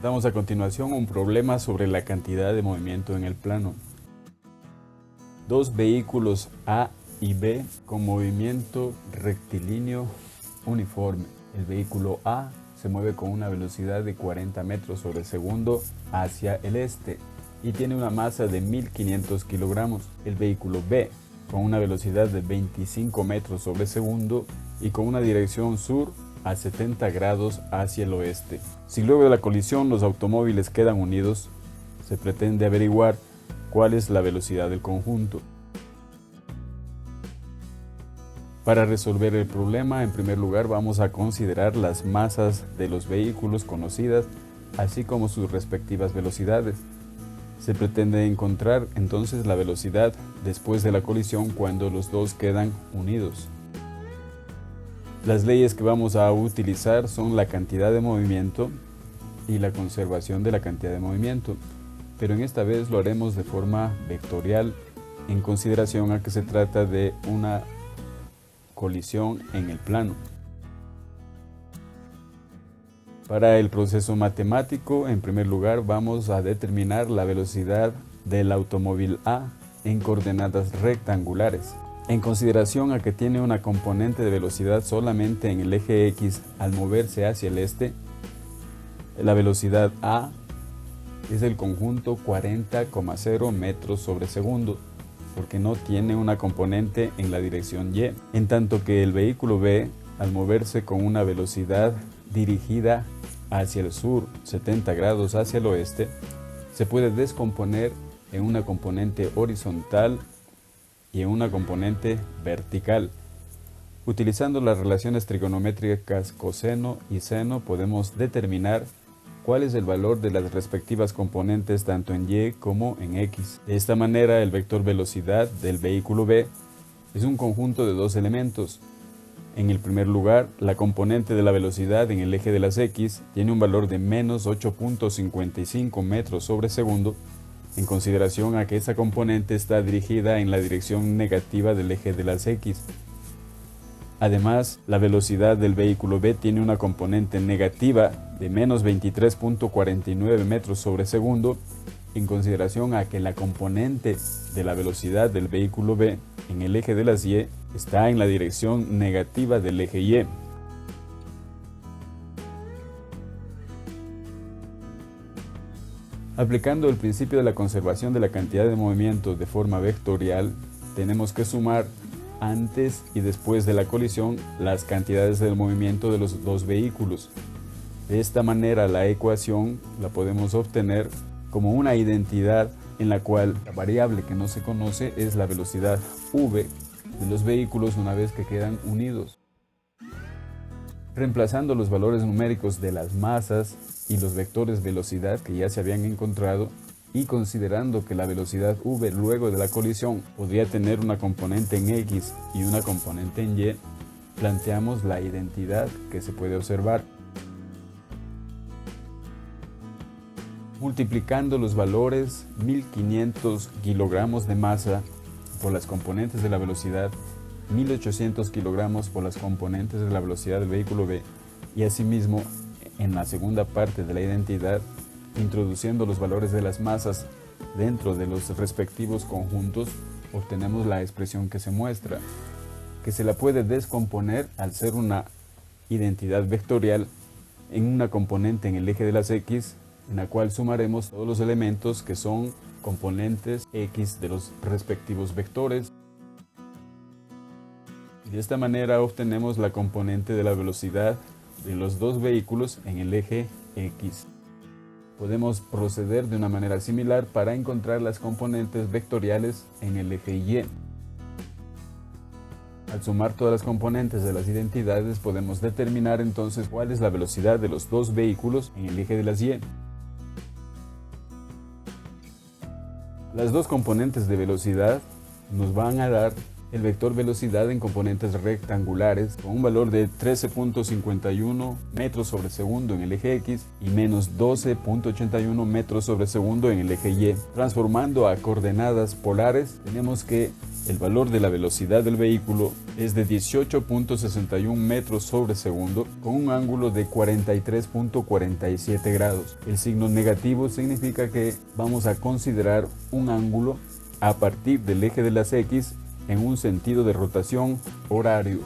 Presentamos a continuación un problema sobre la cantidad de movimiento en el plano. Dos vehículos A y B con movimiento rectilíneo uniforme. El vehículo A se mueve con una velocidad de 40 metros sobre segundo hacia el este y tiene una masa de 1500 kilogramos. El vehículo B con una velocidad de 25 metros sobre segundo y con una dirección sur a 70 grados hacia el oeste. Si luego de la colisión los automóviles quedan unidos, se pretende averiguar cuál es la velocidad del conjunto. Para resolver el problema, en primer lugar vamos a considerar las masas de los vehículos conocidas, así como sus respectivas velocidades. Se pretende encontrar entonces la velocidad después de la colisión cuando los dos quedan unidos. Las leyes que vamos a utilizar son la cantidad de movimiento y la conservación de la cantidad de movimiento, pero en esta vez lo haremos de forma vectorial en consideración a que se trata de una colisión en el plano. Para el proceso matemático, en primer lugar vamos a determinar la velocidad del automóvil A en coordenadas rectangulares. En consideración a que tiene una componente de velocidad solamente en el eje X al moverse hacia el este, la velocidad A es el conjunto 40,0 metros sobre segundo, porque no tiene una componente en la dirección Y, en tanto que el vehículo B, al moverse con una velocidad dirigida hacia el sur, 70 grados hacia el oeste, se puede descomponer en una componente horizontal y en una componente vertical. Utilizando las relaciones trigonométricas coseno y seno podemos determinar cuál es el valor de las respectivas componentes tanto en Y como en X. De esta manera el vector velocidad del vehículo B es un conjunto de dos elementos. En el primer lugar, la componente de la velocidad en el eje de las X tiene un valor de menos 8.55 metros sobre segundo, en consideración a que esa componente está dirigida en la dirección negativa del eje de las X. Además, la velocidad del vehículo B tiene una componente negativa de menos 23.49 metros sobre segundo, en consideración a que la componente de la velocidad del vehículo B en el eje de las Y está en la dirección negativa del eje Y. Aplicando el principio de la conservación de la cantidad de movimiento de forma vectorial, tenemos que sumar antes y después de la colisión las cantidades del movimiento de los dos vehículos. De esta manera la ecuación la podemos obtener como una identidad en la cual la variable que no se conoce es la velocidad v de los vehículos una vez que quedan unidos. Reemplazando los valores numéricos de las masas y los vectores velocidad que ya se habían encontrado y considerando que la velocidad v luego de la colisión podría tener una componente en X y una componente en Y, planteamos la identidad que se puede observar. Multiplicando los valores 1500 kilogramos de masa por las componentes de la velocidad, 1800 kilogramos por las componentes de la velocidad del vehículo B y asimismo en la segunda parte de la identidad, introduciendo los valores de las masas dentro de los respectivos conjuntos, obtenemos la expresión que se muestra, que se la puede descomponer al ser una identidad vectorial en una componente en el eje de las X, en la cual sumaremos todos los elementos que son componentes X de los respectivos vectores. De esta manera obtenemos la componente de la velocidad de los dos vehículos en el eje X. Podemos proceder de una manera similar para encontrar las componentes vectoriales en el eje Y. Al sumar todas las componentes de las identidades podemos determinar entonces cuál es la velocidad de los dos vehículos en el eje de las Y. Las dos componentes de velocidad nos van a dar el vector velocidad en componentes rectangulares con un valor de 13.51 metros sobre segundo en el eje X y menos 12.81 metros sobre segundo en el eje Y. Transformando a coordenadas polares, tenemos que El valor de la velocidad del vehículo es de 18.61 metros sobre segundo con un ángulo de 43.47 grados. El signo negativo significa que vamos a considerar un ángulo a partir del eje de las X en un sentido de rotación horario.